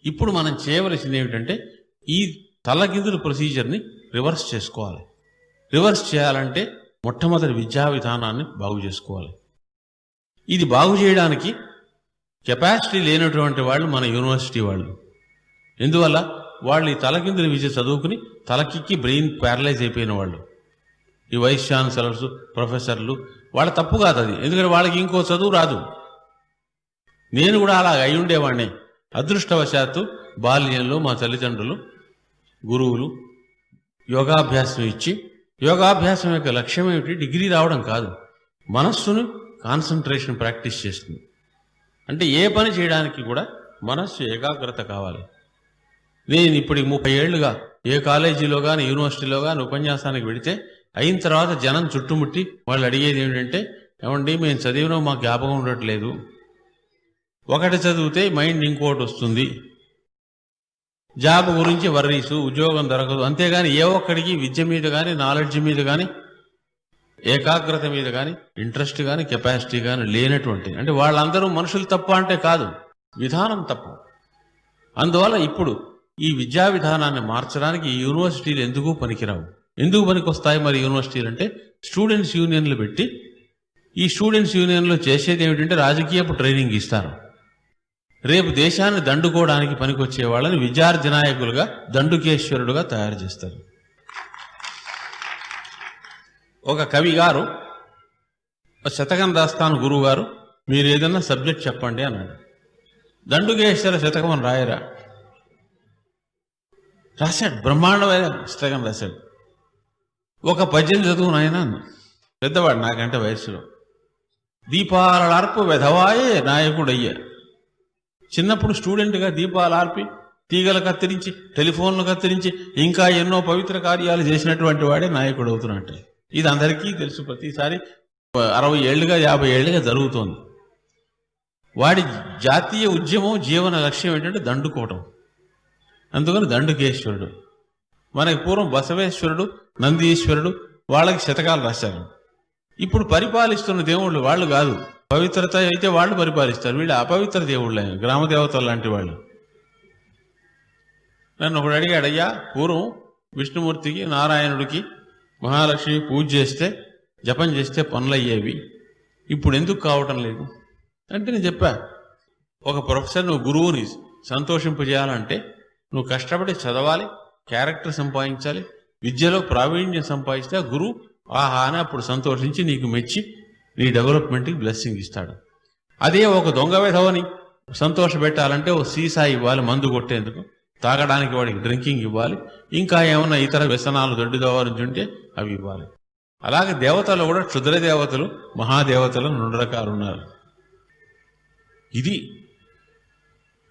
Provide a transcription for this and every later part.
ఇప్పుడు మనం చేయవలసింది ఏమిటంటే ఈ తలకిందుల ప్రొసీజర్ని రివర్స్ చేసుకోవాలి. రివర్స్ చేయాలంటే మొట్టమొదటి విద్యా విధానాన్ని బాగు చేసుకోవాలి. ఇది బాగు చేయడానికి కెపాసిటీ లేనటువంటి వాళ్ళు మన యూనివర్సిటీ వాళ్ళు. ఎందువల్ల వాళ్ళు ఈ తలకిందుల విద్య చదువుకుని తలకిక్కి బ్రెయిన్ ప్యారలైజ్ అయిపోయిన వాళ్ళు. ఈ వైస్ ఛాన్సలర్స్, ప్రొఫెసర్లు వాళ్ళ తప్పు కాదు అది, ఎందుకంటే వాళ్ళకి ఇంకో చదువు రాదు. నేను కూడా అలా అయి ఉండేవాడిని. అదృష్టవశాత్తు బాల్యంలో మా తల్లిదండ్రులు గురువులు యోగాభ్యాసం ఇచ్చి, యోగాభ్యాసం యొక్క లక్ష్యం ఏమిటి? డిగ్రీ రావడం కాదు, మనస్సును కాన్సన్ట్రేషన్ ప్రాక్టీస్ చేస్తుంది. అంటే ఏ పని చేయడానికి కూడా మనస్సు ఏకాగ్రత కావాలి. నేను ఇప్పటికి 30 ఏళ్లుగా ఏ కాలేజీలో కానీ యూనివర్సిటీలో కానీ ఉపన్యాసానికి వెళితే అయిన తర్వాత జనం చుట్టుముట్టి వాళ్ళు అడిగేది ఏమిటంటే, ఏమండి మేము చదివినా మాకు జ్ఞాపకం ఉండట్లేదు, ఒకటి చదివితే మైండ్ ఇంకోటి వస్తుంది, జాబ్ గురించి వర్రీసు, ఉద్యోగం దొరకదు, అంతేగాని ఏ ఒక్కడికి విద్య మీద కానీ నాలెడ్జ్ మీద కానీ ఏకాగ్రత మీద కానీ ఇంట్రెస్ట్ కానీ కెపాసిటీ కానీ లేనటువంటి, అంటే వాళ్ళందరూ మనుషులు తప్ప అంటే కాదు, విధానం తప్పు. అందువల్ల ఇప్పుడు ఈ విద్యా విధానాన్ని మార్చడానికి ఈ యూనివర్సిటీలు ఎందుకు పనికిరావు. ఎందుకు పనికొస్తాయి మరి యూనివర్సిటీలు అంటే, స్టూడెంట్స్ యూనియన్లు పెట్టి ఈ స్టూడెంట్స్ యూనియన్లో చేసేది ఏమిటంటే రాజకీయపు ట్రైనింగ్ ఇస్తారు. రేపు దేశాన్ని దండుకోవడానికి పనికొచ్చే వాళ్ళని విద్యార్థి నాయకులుగా, దండుకేశ్వరుడుగా తయారు చేస్తారు. ఒక కవి గారు శతకం రాస్తాను గురువు గారు, మీరు ఏదన్నా సబ్జెక్ట్ చెప్పండి అన్నాడు. దండుకేశ్వర శతకం అని రాయరా? రాశాడు, బ్రహ్మాండమైన శతకం రాశాడు. ఒక పద్యం చదువు నాయన అన్న, పెద్దవాడు నాకంటే వయస్సులో. దీపాలర్పు వెధవాయే నాయకుడయ్యా. చిన్నప్పుడు స్టూడెంట్గా దీపాలు ఆర్పి, తీగలు కత్తిరించి, టెలిఫోన్లు కత్తిరించి, ఇంకా ఎన్నో పవిత్ర కార్యాలు చేసినటువంటి వాడే నాయకుడు అవుతున్నట్టు. ఇది అందరికీ తెలుసు. ప్రతిసారి 60 ఏళ్లుగా 50 ఏళ్లుగా జరుగుతోంది. వాడి జాతీయ ఉద్యమం, జీవన లక్ష్యం ఏంటంటే దండుకోవటం. అందుకని దండుకేశ్వరుడు. మనకి పూర్వం బసవేశ్వరుడు, నందీశ్వరుడు వాళ్ళకి శతకాలు రాశారు. ఇప్పుడు పరిపాలిస్తున్న దేవుళ్ళు వాళ్ళు కాదు, పవిత్రత అయితే వాళ్ళు పరిపాలిస్తారు, వీళ్ళు అపవిత్ర దేవుళ్ళు, గ్రామ దేవతలు లాంటి వాళ్ళు. నన్ను ఒకడు అడిగాడు, అయ్యా పూర్వం విష్ణుమూర్తికి, నారాయణుడికి, మహాలక్ష్మి పూజ చేస్తే, జపం చేస్తే పనులు అయ్యేవి, ఇప్పుడు ఎందుకు కావటం లేదు అంటే నేను చెప్పా, ఒక ప్రొఫెసర్ నువ్వు గురువుని సంతోషింపజేయాలంటే నువ్వు కష్టపడి చదవాలి, క్యారెక్టర్ సంపాదించాలి, విద్యలో ప్రావీణ్యం సంపాదిస్తే ఆ గురువు ఆహా అని అప్పుడు సంతోషించి నీకు మెచ్చి నీ డెవలప్మెంట్కి బ్లెస్సింగ్ ఇస్తాడు. అదే ఒక దొంగ విధవని సంతోష పెట్టాలంటే ఓ సీసా ఇవ్వాలి మందు కొట్టేందుకు, తాగడానికి వాడికి డ్రింకింగ్ ఇవ్వాలి, ఇంకా ఏమన్నా ఇతర వ్యసనాలు దొడ్డిదోవరించుంటే అవి ఇవ్వాలి. అలాగే దేవతలు కూడా క్షుద్ర దేవతలు, మహాదేవతలు 2 రకాలు ఉన్నారు. ఇది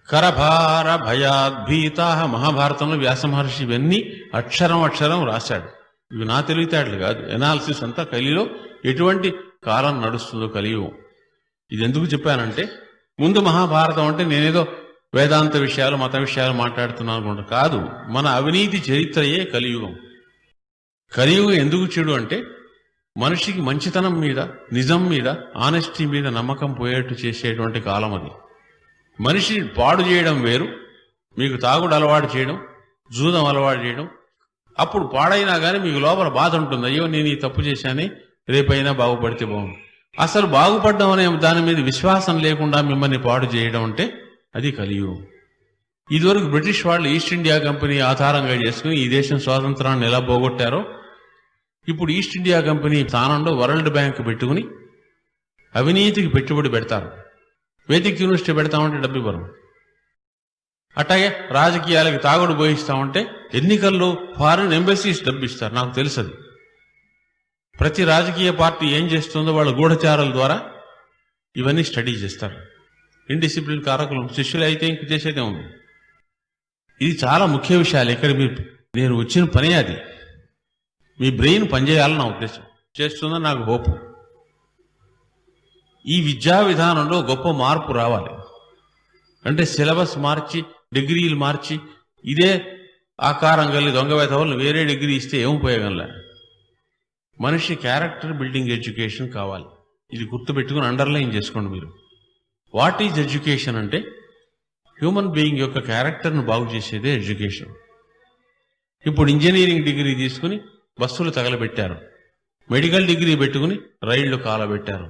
కరభార భయాద్భీతా మహాభారతంలో వ్యాస మహర్షి ఇవన్నీ అక్షరం అక్షరం రాశాడు. ఇవి నా తెలివితేటలు కాదు, ఎనాలిసిస్ అంతా కలిలో ఎటువంటి కాలం నడుస్తుందో కలియుగం. ఇది ఎందుకు చెప్పానంటే, ముందు మహాభారతం అంటే నేనేదో వేదాంత విషయాలు, మత విషయాలు మాట్లాడుతున్నాను అనుకుంటా కాదు, మన అవినీతి చరిత్రయే కలియుగం. కలియుగం ఎందుకు చెడు అంటే, మనిషికి మంచితనం మీద, నిజం మీద, ఆనెస్టీ మీద నమ్మకం పోయేట్టు చేసేటువంటి కాలం అది. మనిషిని పాడు చేయడం వేరు, మీకు తాగుడు అలవాటు చేయడం, జూదం అలవాటు చేయడం. అప్పుడు పాడైనా కానీ మీకు లోపల బాధ ఉంటుంది, అయ్యో నేను ఈ తప్పు చేశానే, రేపైనా బాగుపడితే బాగుంది. అసలు బాగుపడ్డం అనే దాని మీద విశ్వాసం లేకుండా మిమ్మల్ని పాడు చేయడం అంటే అది కలియుగం. ఇదివరకు బ్రిటిష్ వాళ్ళు ఈస్ట్ ఇండియా కంపెనీ ఆధారంగా చేసుకుని ఈ దేశం స్వాతంత్రాన్ని ఎలా పోగొట్టారో, ఇప్పుడు ఈస్ట్ ఇండియా కంపెనీ స్థానంలో వరల్డ్ బ్యాంక్ పెట్టుకుని అవినీతికి పెట్టుబడి పెడతారు. వేదిక యూనివర్సిటీ పెడతామంటే డబ్బు ఇవ్వరు. అట్లాగే రాజకీయాలకి తాగుడు పోయిస్తామంటే ఎన్నికల్లో ఫారిన్ ఎంబసీస్ డబ్బు ఇస్తారు. నాకు తెలుసది. ప్రతి రాజకీయ పార్టీ ఏం చేస్తుందో వాళ్ళ గూఢచారుల ద్వారా ఇవన్నీ స్టడీ చేస్తారు. ఇండిసిప్లిన్ కారకులు శిష్యులు అయితే ఇంక చేసేదే ఉంది. ఇది చాలా ముఖ్య విషయాలు. ఇక్కడ నేను వచ్చిన పనే అది. మీ బ్రెయిన్ పనిచేయాలని నా ఉద్దేశం. చేస్తుందని నాకు హోపు. ఈ విద్యా విధానంలో గొప్ప మార్పు రావాలి అంటే సిలబస్ మార్చి, డిగ్రీలు మార్చి, ఇదే ఆకారం కలిగి దొంగ వేధవులను వేరే డిగ్రీ ఇస్తే ఏం ఉపయోగంలే. మనిషి క్యారెక్టర్ బిల్డింగ్ ఎడ్యుకేషన్ కావాలి. ఇది గుర్తుపెట్టుకుని అండర్లైన్ చేసుకోండి మీరు. వాట్ ఈజ్ ఎడ్యుకేషన్ అంటే, హ్యూమన్ బీయింగ్ యొక్క క్యారెక్టర్ను బాగు చేసేదే ఎడ్యుకేషన్. ఇప్పుడు ఇంజనీరింగ్ డిగ్రీ తీసుకుని బస్సులు తగలబెట్టారు, మెడికల్ డిగ్రీ పెట్టుకుని రైళ్లు కాలబెట్టారు.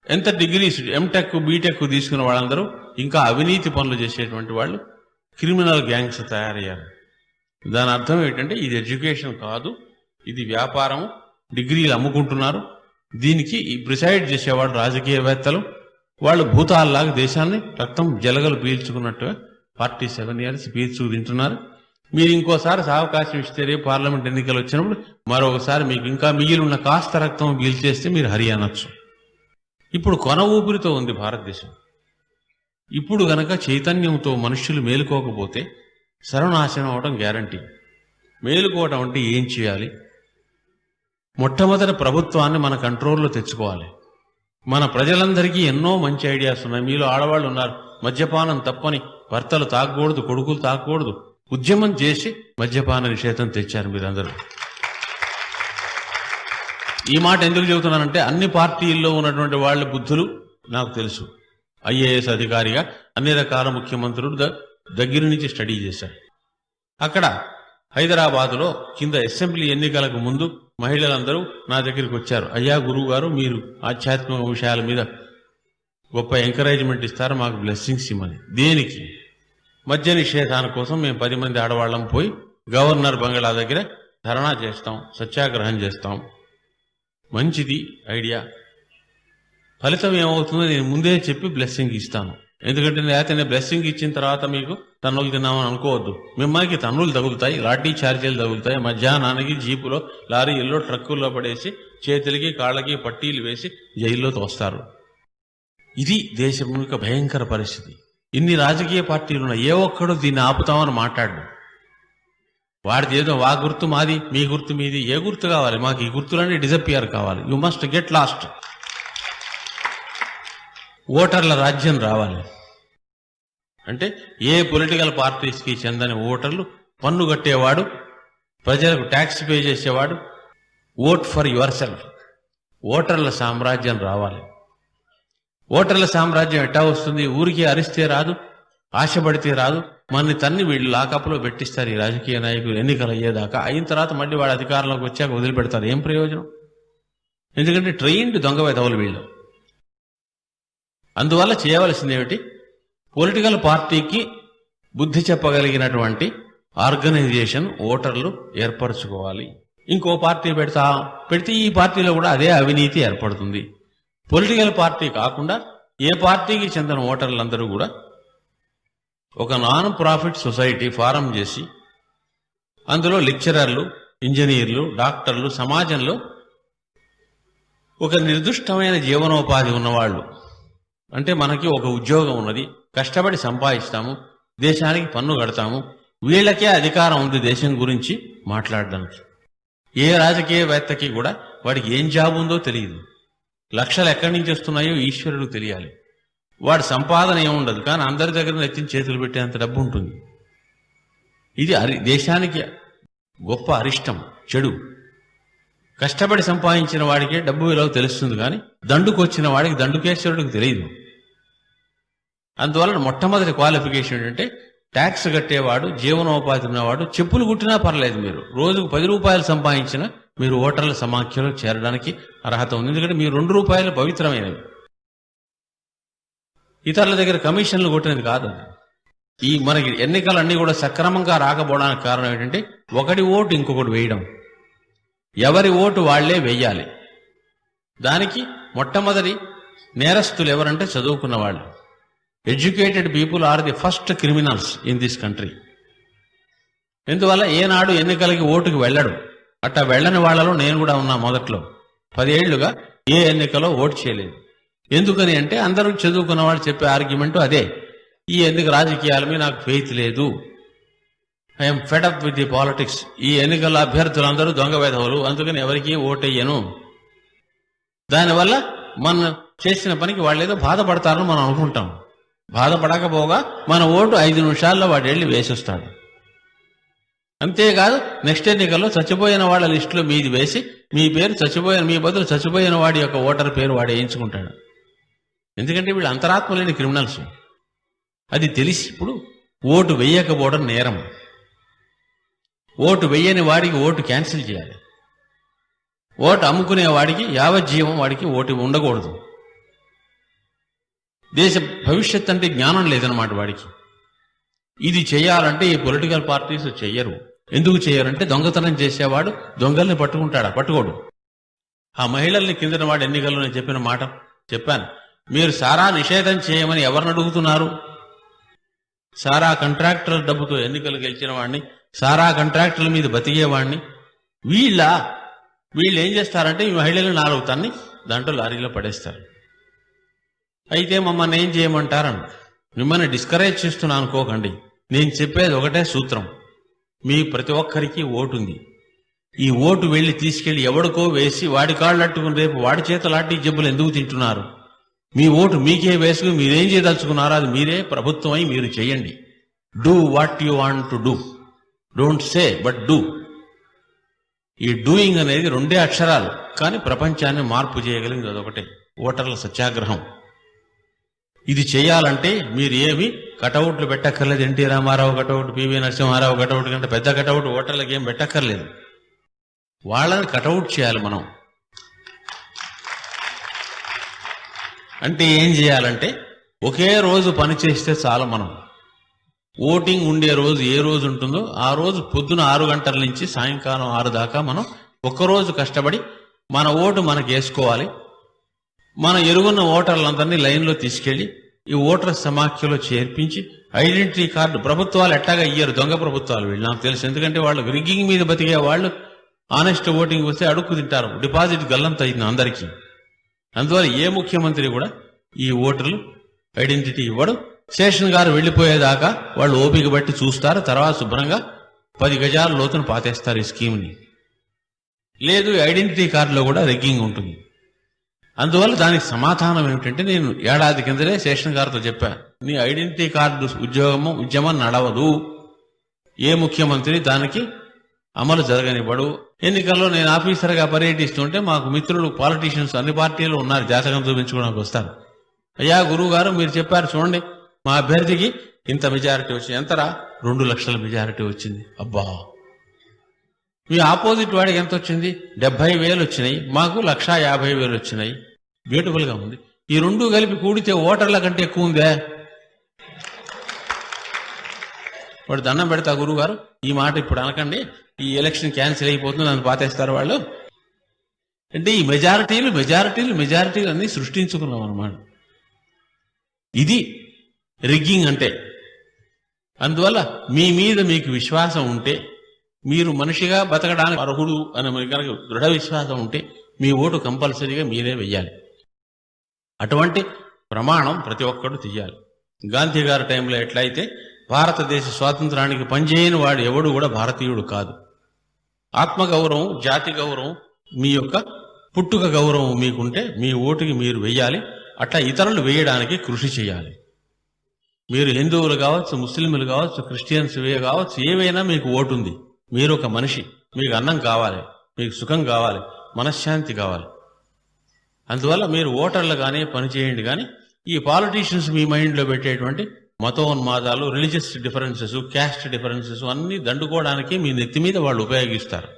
ఎంత డిగ్రీస్ ఎంటెక్ బీటెక్ తీసుకున్న వాళ్ళందరూ ఇంకా అవినీతి పనులు చేసేటువంటి వాళ్ళు క్రిమినల్ గ్యాంగ్స్ తయారయ్యారు. దాని అర్థం ఏంటంటే ఇది ఎడ్యుకేషన్ కాదు, ఇది వ్యాపారం, డిగ్రీలు అమ్ముకుంటున్నారు. దీనికి ప్రిసైడ్ చేసేవాడు రాజకీయవేత్తలు, వాళ్ళు భూతాల్లాగా దేశాన్ని రక్తం జలగలు పీల్చుకున్నట్టుగా 47 years పీల్చుకు తింటున్నారు. మీరు ఇంకోసారి అవకాశం ఇస్తే రేపు పార్లమెంట్ ఎన్నికలు వచ్చినప్పుడు మరొకసారి మీకు ఇంకా మిగిలి ఉన్న కాస్త రక్తం పీల్చేస్తే మీరు హరి అనొచ్చు. ఇప్పుడు కొన ఊపిరితో ఉంది భారతదేశం. ఇప్పుడు గనక చైతన్యంతో మనుష్యులు మేలుకోకపోతే సర్వనాశనం అవడం గ్యారంటీ. మేలుకోవటం అంటే ఏం చేయాలి? మొట్టమొదటి ప్రభుత్వాన్ని మన కంట్రోల్లో తెచ్చుకోవాలి. మన ప్రజలందరికీ ఎన్నో మంచి ఐడియాస్ ఉన్నాయి. మీలో ఆడవాళ్ళు ఉన్నారు, మద్యపానం తప్పని, భర్తలు తాగకూడదు, కొడుకులు తాగకూడదు, ఉద్యమం చేసి మద్యపాన నిషేధం తెచ్చారు మీరందరూ. ఈ మాట ఎందుకు చెబుతున్నానంటే అన్ని పార్టీల్లో ఉన్నటువంటి వాళ్ళ బుద్ధులు నాకు తెలుసు. ఐఏఎస్ అధికారిగా అన్ని రకాల ముఖ్యమంత్రులు దగ్గర నుంచి స్టడీ చేశారు. అక్కడ హైదరాబాదులో కింద అసెంబ్లీ ఎన్నికలకు ముందు మహిళలందరూ నా దగ్గరికి వచ్చారు. అయ్యా గురువు గారు, మీరు ఆధ్యాత్మిక విషయాల మీద గొప్ప ఎంకరేజ్మెంట్ ఇస్తారు, మాకు బ్లెస్సింగ్స్ ఇమ్మని. దేనికి? మద్య నిషేధాని కోసం మేము 10 మంది ఆడవాళ్ళం పోయి గవర్నర్ బంగ్లా దగ్గర ధర్నా చేస్తాం, సత్యాగ్రహం చేస్తాం. మంచిది ఐడియా. ఫలితం ఏమవుతుందో నేను ముందే చెప్పి బ్లెస్సింగ్ ఇస్తాను. ఎందుకంటే నేను బ్లెస్సింగ్ ఇచ్చిన తర్వాత మీకు తన్నులు తిన్నామని అనుకోవద్దు. మిమ్మల్ని తన్నులు తగులుతాయి, లాఠీ చార్జీలు తగులుతాయి. మధ్యాహ్నానికి జీపులో లారీల్లో ట్రక్కుల్లో పడేసి చేతులకి కాళ్ళకి పట్టీలు వేసి జైల్లో తోస్తారు. ఇది దేశం యొక్క భయంకర పరిస్థితి. ఇన్ని రాజకీయ పార్టీలున్న ఏ ఒక్కడూ దీన్ని ఆపుతామని మాట్లాడు. వాడిది ఏదో వా గుర్తు మాది, మీ గుర్తు మీది. ఏ గుర్తు కావాలి? మాకు ఈ గుర్తులన్నీ డిజపియర్ కావాలి. You must get lost. ఓటర్ల రాజ్యం రావాలి. అంటే ఏ పొలిటికల్ పార్టీస్కి చెందని ఓటర్లు, పన్ను కట్టేవాడు, ప్రజలకు ట్యాక్స్ పే చేసేవాడు, ఓట్ ఫర్ యువర్ సెల్ఫ్. ఓటర్ల సామ్రాజ్యం రావాలి. ఓటర్ల సామ్రాజ్యం ఎట్టా వస్తుంది? ఊరికి అరిస్తే రాదు, ఆశపడితే రాదు. మనని తన్ని వీళ్ళు లాకప్లో పెట్టిస్తారు ఈ రాజకీయ నాయకులు ఎన్నికలు అయ్యేదాకా. అయిన తర్వాత మళ్ళీ వాడు అధికారంలోకి వచ్చాక వదిలిపెడతారు. ఏం ప్రయోజనం? ఎందుకంటే ట్రైన్డ్ దొంగ వెధవులు వీళ్ళు. అందువల్ల చేయవలసింది ఏమిటి? పొలిటికల్ పార్టీకి బుద్ధి చెప్పగలిగినటువంటి ఆర్గనైజేషన్ ఓటర్లు ఏర్పరచుకోవాలి. ఇంకో పార్టీ పెడితే ఈ పార్టీలో కూడా అదే అవినీతి ఏర్పడుతుంది. పొలిటికల్ పార్టీ కాకుండా ఏ పార్టీకి చెందిన ఓటర్లందరూ కూడా ఒక నాన్ ప్రాఫిట్ సొసైటీ ఫారం చేసి అందులో లెక్చరర్లు, ఇంజనీర్లు, డాక్టర్లు, సమాజంలో ఒక నిర్దిష్టమైన జీవనోపాధి ఉన్నవాళ్ళు, అంటే మనకి ఒక ఉద్యోగం ఉన్నది, కష్టపడి సంపాదిస్తాము, దేశానికి పన్ను కడతాము, వీళ్ళకే అధికారం ఉంది దేశం గురించి మాట్లాడడానికి. ఏ రాజకీయవేత్తకి కూడా వాడికి ఏం జాబ్ ఉందో తెలియదు. లక్షలు ఎక్కడి నుంచి వస్తున్నాయో ఈశ్వరుడు తెలియాలి. వాడి సంపాదన ఏముండదు, కానీ అందరి దగ్గర ఎత్తిన చేతులు పెట్టేంత డబ్బు ఉంటుంది. ఇది దేశానికి గొప్ప అరిష్టం, చెడు. కష్టపడి సంపాదించిన వాడికే డబ్బు విలువ తెలుస్తుంది, కానీ దండుకొచ్చిన వాడికి, దండుకేశ్వరుడికి తెలియదు. అందువల్ల మొట్టమొదటి క్వాలిఫికేషన్ ఏంటంటే ట్యాక్స్ కట్టేవాడు, జీవనోపాధి ఉన్నవాడు, చెప్పులు కుట్టినా పర్లేదు, మీరు రోజుకు 10 రూపాయలు సంపాదించినా మీరు ఓటర్ల సమాఖ్యలో చేరడానికి అర్హత ఉంది. ఎందుకంటే మీ 2 రూపాయలు పవిత్రమైనవి. ఇతరుల దగ్గర కమిషన్లు కొట్టినది కాదు. ఈ మనకి ఎన్నికలన్నీ కూడా సక్రమంగా రాకపోవడానికి కారణం ఏంటంటే ఒకటి ఓటు ఇంకొకటి వేయడం. ఎవరి ఓటు వాళ్లే వెయ్యాలి. దానికి మొట్టమొదటి నేరస్తులు ఎవరంటే చదువుకున్న వాళ్ళు. Educated people are the first criminals in this country. ఎందువల్ల ఏనాడు ఎన్నికలకి ఓటుకు వెళ్ళడు. అట్టా వెళ్ళని వాళ్లలో నేను కూడా ఉన్నా. మొదట్లో 10 ఏళ్లుగా ఏ ఎన్నికలో ఓటు చేయలేదు. ఎందుకని అంటే అందరూ చదువుకున్న వాళ్ళు చెప్పే ఆర్గ్యుమెంట్ అదే, ఈ ఎన్నిక రాజకీయాల మీద నాకు ఫెయిత్ లేదు, I'm fed up with the politics, ఈ ఎన్నికల అభ్యర్థులందరూ దొంగ వేధవులు, అందుకని ఎవరికి ఓటయ్యను. దానివల్ల మనం చేసిన పనికి వాళ్ళు ఏదో బాధపడతారని మనం అనుకుంటాం. బాధపడకపోగా మన ఓటు 5 నిమిషాల్లో వాడు వెళ్ళి వేసొస్తాడు. అంతేకాదు నెక్స్ట్ ఎన్నికల్లో చచ్చిపోయిన వాళ్ళ లిస్టులో మీది వేసి మీ పేరు మీ బదులు చచ్చిపోయిన వాడి యొక్క ఓటర్ పేరు వాడు వేయించుకుంటాడు. ఎందుకంటే వీళ్ళు అంతరాత్మ లేని క్రిమినల్స్. అది తెలిసి ఇప్పుడు ఓటు వెయ్యకపోవడం నేరం. ఓటు వెయ్యని వాడికి ఓటు క్యాన్సిల్ చేయాలి. ఓటు అమ్ముకునే వాడికి యావజ్జీవం వాడికి ఓటు ఉండకూడదు. దేశ భవిష్యత్ అంటే జ్ఞానం లేదన్నమాట వాడికి. ఇది చేయాలంటే ఈ పొలిటికల్ పార్టీస్ చెయ్యరు. ఎందుకు చేయరంటే దొంగతనం చేసేవాడు దొంగల్ని పట్టుకోడు. ఆ మహిళల్ని కిందన వాడు ఎన్నికల్లో నేను చెప్పిన మాట చెప్పాను. మీరు సారా నిషేధం చేయమని ఎవరిని అడుగుతున్నారు? సారా కాంట్రాక్టర్ల డబ్బుతో ఎన్నికలు గెలిచిన వాడిని, సారా కాంట్రాక్టర్ల మీద బతికేవాడిని వీళ్ళు ఏం చేస్తారంటే ఈ మహిళలు 4 తన్ని దాంట్లో లారీలో పడేస్తారు. అయితే మమ్మల్ని ఏం చేయమంటారని మిమ్మల్ని డిస్కరేజ్ చేస్తున్నా అనుకోకండి. నేను చెప్పేది ఒకటే సూత్రం. మీ ప్రతి ఒక్కరికి ఓటుంది. ఈ ఓటు వెళ్లి తీసుకెళ్లి ఎవడికో వేసి వాడి కాళ్ళట్టుకుని రేపు వాడి చేత లాంటి జబ్బులు ఎందుకు తింటున్నారు? మీ ఓటు మీకే వేసుకుని మీరేం చేయదలుచుకున్నారో అది మీరే ప్రభుత్వం అయి మీరు చేయండి. Do what you want to do, don't say but do. ఈ డూయింగ్ అనేది 2 అక్షరాలు, కానీ ప్రపంచాన్ని మార్పు చేయగలిగింది అదొకటే, ఓటర్ల సత్యాగ్రహం. ఇది చేయాలంటే మీరు ఏమి కటౌట్లు పెట్టక్కర్లేదు. NT Rama Rao cutout, PV Narasimha Rao cutout కంటే పెద్ద కటౌట్ ఓటర్లకు ఏం పెట్టక్కర్లేదు. వాళ్ళని కటౌట్ చేయాలి మనం. అంటే ఏం చేయాలంటే ఒకే రోజు పని చేస్తే చాలు. మనం ఓటింగ్ ఉండే రోజు ఏ రోజు ఉంటుందో ఆ రోజు పొద్దున 6 గంటల నుంచి సాయంకాలం 6 దాకా మనం ఒక్కరోజు కష్టపడి మన ఓటు మనకు వేసుకోవాలి. మన ఎరుగున్న ఓటర్లందరినీ లైన్లో తీసుకెళ్లి ఈ ఓటర్ సమాఖ్యలో చేర్పించి ఐడెంటిటీ కార్డు ప్రభుత్వాలు ఎట్టాగా ఇయ్యరు, దొంగ ప్రభుత్వాలు వీళ్ళు నాకు తెలుసు. ఎందుకంటే వాళ్ళు రిగ్గింగ్ మీద బతికే వాళ్ళు ఆనెస్ట్ ఓటింగ్ వస్తే అడుక్కు తింటారు. డిపాజిట్ గల్లంత అయింది అందరికీ. అందువల్ల ఏ ముఖ్యమంత్రి కూడా ఈ ఓటర్లు ఐడెంటిటీ ఇవ్వడు. శేషన్ గారు వెళ్లిపోయేదాకా వాళ్ళు ఓపిక బట్టి చూస్తారు. తర్వాత శుభ్రంగా 10 గజాల లోతును పాతేస్తారు ఈ స్కీమ్ని. లేదు, ఐడెంటిటీ కార్డులో కూడా రిగ్గింగ్ ఉంటుంది. అందువల్ల దానికి సమాధానం ఏమిటంటే నేను ఏడాది కిందనే శేషన్ గారితో చెప్పాను, నీ ఐడెంటిటీ కార్డు ఉద్యమం నడవదు. ఏ ముఖ్యమంత్రి దానికి అమలు జరగనివ్వడు. ఎన్నికల్లో నేను ఆఫీసర్గా పర్యటిస్తుంటే మాకు మిత్రులు పాలిటీషియన్స్ అన్ని పార్టీలు ఉన్నారు, జాతకం చూపించుకోవడానికి వస్తారు. అయ్యా గురువు గారు మీరు చెప్పారు చూడండి, మా అభ్యర్థికి ఇంత మెజారిటీ వచ్చింది. ఎంతరా? 2 లక్షల మెజారిటీ వచ్చింది. అబ్బా, మీ ఆపోజిట్ వాడికి ఎంత వచ్చింది? 70,000 వచ్చినాయి. మాకు 1,50,000 వచ్చినాయి. బ్యూటిఫుల్ గా ఉంది. ఈ 2 కలిపి కూడితే ఓటర్ల కంటే ఎక్కువ ఉందే. వాడు దండం పెడతా, గురువు గారు ఈ మాట ఇప్పుడు అనకండి, ఈ ఎలక్షన్ క్యాన్సిల్ అయిపోతుంది, నన్ను పాతేస్తారు వాళ్ళు. అంటే ఈ మెజారిటీలు అన్ని సృష్టించుకున్నాం అన్నమాట. ఇది రిగ్గింగ్ అంటే. అందువల్ల మీ మీద మీకు విశ్వాసం ఉంటే, మీరు మనిషిగా బతకడానికి అర్హుడు అని కనుక దృఢ విశ్వాసం ఉంటే మీ ఓటు కంపల్సరీగా మీరే వెయ్యాలి. అటువంటి ప్రమాణం ప్రతి ఒక్కడు తీయాలి. గాంధీ గారి టైంలో ఎట్లయితే భారతదేశ స్వాతంత్రానికి పనిచేయని వాడు ఎవడు కూడా భారతీయుడు కాదు. ఆత్మగౌరవం, జాతి గౌరవం, మీ యొక్క పుట్టుక గౌరవం మీకుంటే మీ ఓటుకి మీరు వెయ్యాలి. అట్లా ఇతరులు వేయడానికి కృషి చేయాలి. మీరు హిందువులు కావచ్చు, ముస్లింలు కావచ్చు, క్రిస్టియన్స్ కావచ్చు, ఏవైనా మీకు ఓటు ఉంది. మీరు ఒక మనిషి, మీకు అన్నం కావాలి, మీకు సుఖం కావాలి, మనశ్శాంతి కావాలి. అందువల్ల మీరు ఓటర్లు కానీ పనిచేయండి. కానీ ఈ పాలిటీషియన్స్ మీ మైండ్లో పెట్టేటువంటి మతోన్మాదాలు, రిలీజియస్ డిఫరెన్సెస్, క్యాస్ట్ డిఫరెన్సెస్ అన్నీ దండుకోవడానికి మీ నెత్తి మీద వాళ్ళు ఉపయోగిస్తారు.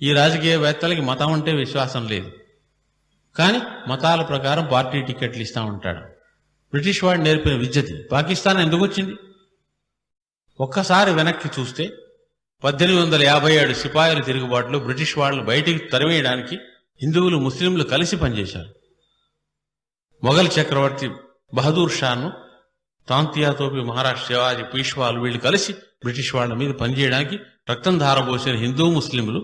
ఈ రాజకీయవేత్తలకి మతం అంటే విశ్వాసం లేదు, కానీ మతాల ప్రకారం పార్టీ టికెట్లు ఇస్తా ఉంటాడు. బ్రిటిష్ వాడు నేర్పిన విద్యది. పాకిస్తాన్ ఎందుకు వచ్చింది? ఒక్కసారి వెనక్కి చూస్తే 1857 సిపాయిల తిరుగుబాటులో బ్రిటిష్ వాళ్ళు బయటికి తరివేయడానికి హిందువులు, ముస్లింలు కలిసి పనిచేశారు. మొఘల్ చక్రవర్తి బహదూర్ షాను, తాంతియా తోపి, మహారాజ్ శివాజీ, పీష్వాలు వీళ్ళు కలిసి బ్రిటిష్ వాళ్ళ మీద పనిచేయడానికి రక్తం ధారపోసిన హిందూ ముస్లింలు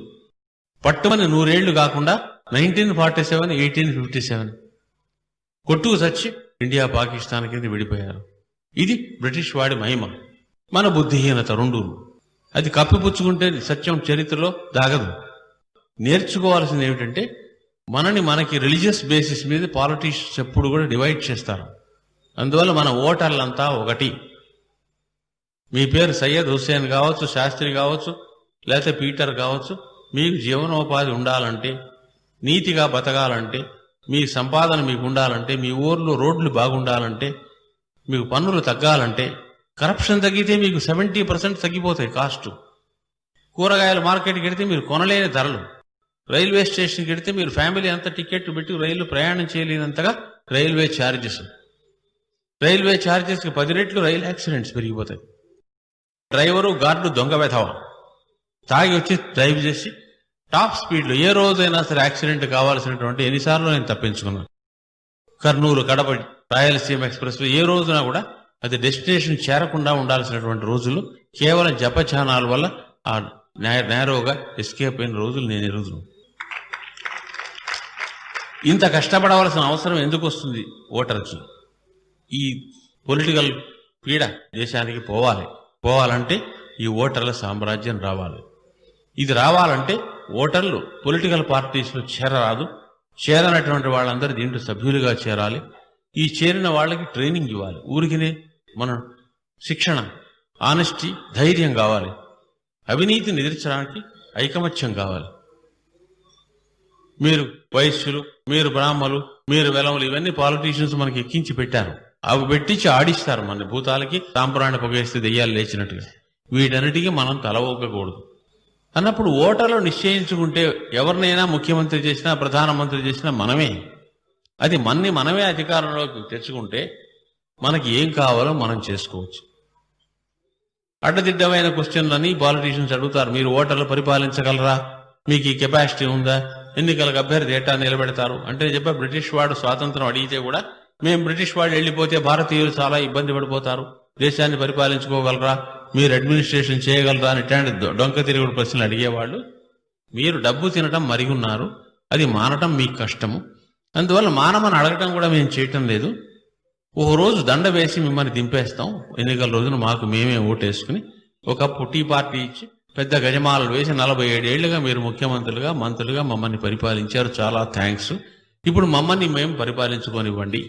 పట్టుమని 100 ఏళ్లు కాకుండా 1947, 1857 కొట్టుకు చచ్చి ఇండియా పాకిస్తాన్ కింద విడిపోయారు. ఇది బ్రిటిష్ వాడి మహిమ, మన బుద్ధిహీనత రెండూను. అది కప్పిపుచ్చుకుంటే సత్యం చరిత్రలో దాగదు. నేర్చుకోవాల్సింది ఏమిటంటే మనకి రిలీజియస్ బేసిస్ మీద పాలిటీషియన్స్ ఎప్పుడు కూడా డివైడ్ చేస్తారు. అందువల్ల మన ఓటర్లంతా ఒకటి. మీ పేరు సయ్యద్ హుస్సేన్ కావచ్చు, శాస్త్రి కావచ్చు, లేకపోతే పీటర్ కావచ్చు. మీకు జీవనోపాధి ఉండాలంటే, నీతిగా బతకాలంటే, మీ సంపాదన మీకు ఉండాలంటే, మీ ఊర్లో రోడ్లు బాగుండాలంటే, మీకు పన్నులు తగ్గాలంటే, కరప్షన్ తగ్గితే మీకు 70% తగ్గిపోతాయి కాస్ట్. కూరగాయల మార్కెట్కి వెడితే మీరు కొనలేని ధరలు, రైల్వే స్టేషన్కి వెడితే మీరు ఫ్యామిలీ అంతా టికెట్ పెట్టి రైలు ప్రయాణం చేయలేనంతగా రైల్వే ఛార్జెస్కి 10 రెట్లు రైలు యాక్సిడెంట్స్ పెరిగిపోతాయి. డ్రైవరు గార్డు దొంగ వెధవ తాగి వచ్చి డ్రైవ్ చేసి టాప్ స్పీడ్లో ఏ రోజైనా సరే యాక్సిడెంట్ కావాల్సినటువంటి ఎన్నిసార్లు నేను తప్పించుకున్నాను. కర్నూలు, కడప, రాయలసీమ ఎక్స్ప్రెస్లో ఏ రోజున కూడా అది డెస్టినేషన్ చేరకుండా ఉండాల్సినటువంటి రోజులు కేవలం జపచానాల వల్ల ఆ నేరోగా ఎస్కేప్ అయిన రోజులు నేను ఈ రోజు. ఇంత కష్టపడవలసిన అవసరం ఎందుకు వస్తుంది ఓటర్కి? ఈ పొలిటికల్ పీడ దేశానికి పోవాలంటే ఈ ఓటర్ల సామ్రాజ్యం రావాలి. ఇది రావాలంటే ఓటర్లు పొలిటికల్ పార్టీస్లో చేరనటువంటి వాళ్ళందరూ దీంట్లో సభ్యులుగా చేరాలి. ఈ చేరిన వాళ్ళకి ట్రైనింగ్ ఇవ్వాలి. ఊరికినే మన శిక్షణ, ఆనెస్టీ, ధైర్యం కావాలి. అవినీతిని ఎదిరించడానికి ఐకమత్యం కావాలి. మీరు వైశ్యులు, మీరు బ్రాహ్మలు, మీరు వెలములు, ఇవన్నీ పాలిటీషియన్స్ మనకి ఎక్కించి పెట్టారు. అవి పెట్టించి ఆడిస్తారు మన భూతాలకి. సాంప్రాణి పొగేస్తే దెయ్యాలు లేచినట్టుగా. వీటన్నిటికీ మనం తల ఊపకూడదు అన్నప్పుడు ఓటర్లు నిశ్చయించుకుంటే ఎవరినైనా ముఖ్యమంత్రి చేసినా ప్రధానమంత్రి చేసినా మనమే. అది మనమే అధికారంలోకి తెచ్చుకుంటే మనకి ఏం కావాలో మనం చేసుకోవచ్చు. అడ్డదిడ్డమైన క్వశ్చన్లని పాలిటీషియన్స్ అడుగుతారు. మీరు ఓటర్లు పరిపాలించగలరా? మీకు ఈ కెపాసిటీ ఉందా? ఎన్నికలకు అభ్యర్థి ఏటా నిలబెడతారు అంటే చెప్పా. బ్రిటిష్ వాడు స్వాతంత్రం అడిగితే కూడా మేము బ్రిటిష్ వాడు వెళ్ళిపోతే భారతీయులు చాలా ఇబ్బంది పడిపోతారు, దేశాన్ని పరిపాలించుకోగలరా, మీరు అడ్మినిస్ట్రేషన్ చేయగలరా అని ఇట్లాంటి డొంక తిరుగుడు ప్రశ్నలు అడిగేవాళ్ళు. మీరు డబ్బు తినటం మరిగున్నారు, అది మానటం మీకు కష్టము, అందువల్ల మానమని అడగటం కూడా మేము చేయటం లేదు. ఓ రోజు దండ వేసి మిమ్మల్ని దింపేస్తాం, ఎన్నికల రోజున మాకు మేమే ఓటేసుకుని ఒకప్పుడు టీ పార్టీ ఇచ్చి పెద్ద గజమాలలు వేసి 47 ఏళ్లుగా మీరు ముఖ్యమంత్రులుగా మంత్రులుగా మమ్మల్ని పరిపాలించారు, చాలా థ్యాంక్స్, ఇప్పుడు మమ్మల్ని మేము పరిపాలించుకోనివ్వండి.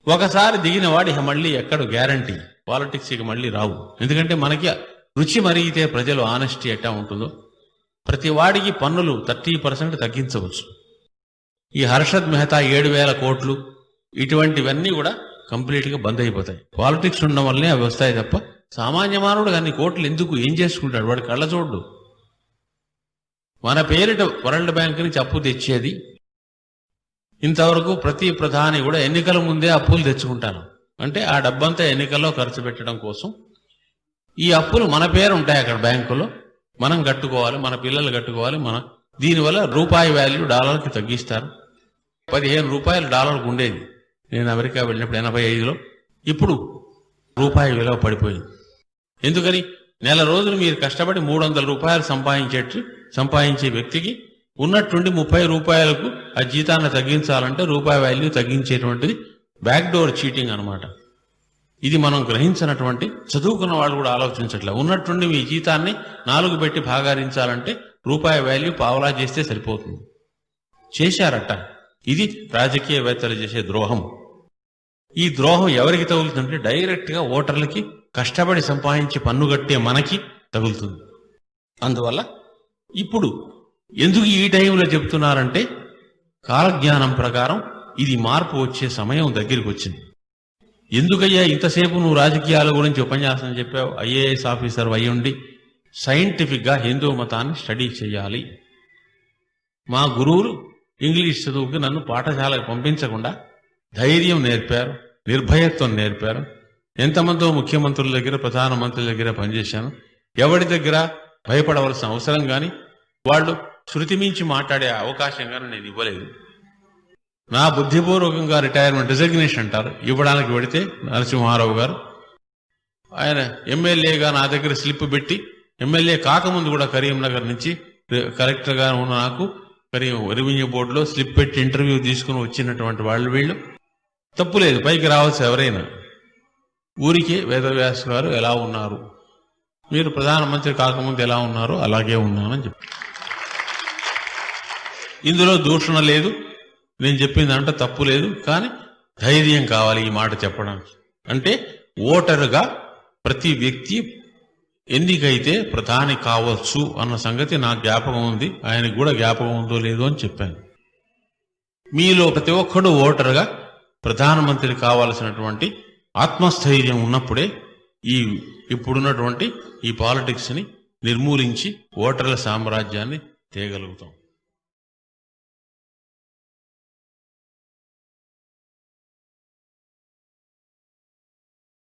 ఒకసారి దిగిన వాడి మళ్ళీ ఎక్కడ గ్యారంటీ పాలిటిక్స్కి మళ్ళీ రావు. ఎందుకంటే మనకి రుచి మరిగితే ప్రజలు ఆనెస్టీ ఎట్టా ఉంటుందో ప్రతి వాడికి పన్నులు 30% తగ్గించవచ్చు. ఈ హర్షద్ మెహతా 7,000 కోట్లు ఇటువంటివన్నీ కూడా కంప్లీట్గా బంద్ అయిపోతాయి. పాలిటిక్స్ ఉండడం వల్లనే అవి వస్తాయి తప్ప సామాన్య మానవుడు అన్ని కోట్లు ఎందుకు ఏం చేసుకుంటాడు? వాడు కళ్ళ చూడు. మన పేరిట వరల్డ్ బ్యాంక్ నుంచి అప్పు తెచ్చేది ఇంతవరకు ప్రతి ప్రధాని కూడా ఎన్నికల ముందే అప్పులు తెచ్చుకుంటాను అంటే ఆ డబ్బంతా ఎన్నికల్లో ఖర్చు పెట్టడం కోసం. ఈ అప్పులు మన పేరు ఉంటాయి అక్కడ బ్యాంకులో, మనం కట్టుకోవాలి, మన పిల్లలు కట్టుకోవాలి. దీనివల్ల రూపాయి వాల్యూ డాలర్కి తగ్గిస్తారు. 15 రూపాయలు డాలర్కు ఉండేది నేను అమెరికా వెళ్ళినప్పుడు 85లో. ఇప్పుడు రూపాయి విలువ పడిపోయింది. ఎందుకని? నెల రోజులు మీరు కష్టపడి 300 రూపాయలు సంపాదించే వ్యక్తికి ఉన్నట్టుండి 30 రూపాయలకు ఆ జీతాన్ని తగ్గించాలంటే రూపాయి వాల్యూ తగ్గించేటువంటిది బ్యాక్డోర్ చీటింగ్ అనమాట. ఇది మనం గ్రహించినటువంటి చదువుకున్న వాళ్ళు కూడా ఆలోచించట్లే. ఉన్నట్టుండి మీ జీతాన్ని 4 పెట్టి భాగారించాలంటే రూపాయి వాల్యూ పావలా చేస్తే సరిపోతుంది. చేశారట. ఇది రాజకీయవేత్తలు చేసే ద్రోహం. ఈ ద్రోహం ఎవరికి తగులుతుందంటే డైరెక్ట్గా ఓటర్లకి, కష్టపడి సంపాదించి పన్ను కట్టే మనకి తగులుతుంది. అందువల్ల ఇప్పుడు ఎందుకు ఈ టైంలో చెప్తున్నారంటే కాలజ్ఞానం ప్రకారం ఇది మార్పు వచ్చే సమయం దగ్గరికి వచ్చింది. ఎందుకయ్యా ఇంతసేపు నువ్వు రాజకీయాల గురించి ఉపన్యాసం చెప్పావు? ఐఏఎస్ ఆఫీసర్ అయ్యుండి సైంటిఫిక్గా హిందూ మతాన్ని స్టడీ చేయాలి. మా గురువులు ఇంగ్లీష్ చదువుకి నన్ను పాఠశాలకు పంపించకుండా ధైర్యం నేర్పారు, నిర్భయత్వం నేర్పారు. ఎంతమందో ముఖ్యమంత్రుల దగ్గర, ప్రధానమంత్రుల దగ్గర పనిచేశాను. ఎవరి దగ్గర భయపడవలసిన అవసరం కానీ, వాళ్ళు శృతి మించి మాట్లాడే అవకాశం కానీ నేను ఇవ్వలేదు. నా బుద్ధిపూర్వకంగా రిటైర్మెంట్ రిజగ్నేషన్ అంటారు ఇవ్వడానికి వెడితే నరసింహారావు గారు ఆయన ఎమ్మెల్యేగా నా దగ్గర స్లిప్ పెట్టి, ఎమ్మెల్యే కాకముందు కూడా కరీంనగర్ నుంచి కలెక్టర్గా ఉన్న నాకు రెవెన్యూ బోర్డులో స్లిప్ పెట్టి ఇంటర్వ్యూ తీసుకుని వచ్చినటువంటి వీళ్ళు తప్పులేదు. పైకి రావచ్చు ఎవరైనా. ఊరికే వేదవ్యాస్ గారు ఎలా ఉన్నారు, మీరు ప్రధానమంత్రి కాకముందు ఎలా ఉన్నారో అలాగే ఉన్నానని చెప్పి, ఇందులో దూషణ లేదు, నేను చెప్పిందంటే తప్పు లేదు. కానీ ధైర్యం కావాలి ఈ మాట చెప్పడానికి. అంటే ఓటరుగా ప్రతి వ్యక్తి ఎన్నికైతే ప్రధాని కావచ్చు అన్న సంగతి నాకు జ్ఞాపకం ఉంది, ఆయనకు కూడా జ్ఞాపకం ఉందో లేదో అని చెప్పాను. మీలో ప్రతి ఒక్కడు ఓటరుగా ప్రధానమంత్రి కావాల్సినటువంటి ఆత్మస్థైర్యం ఉన్నప్పుడే ఇప్పుడున్నటువంటి ఈ పాలిటిక్స్ ని నిర్మూలించి ఓటర్ల సామ్రాజ్యాన్ని తేగలుగుతాం.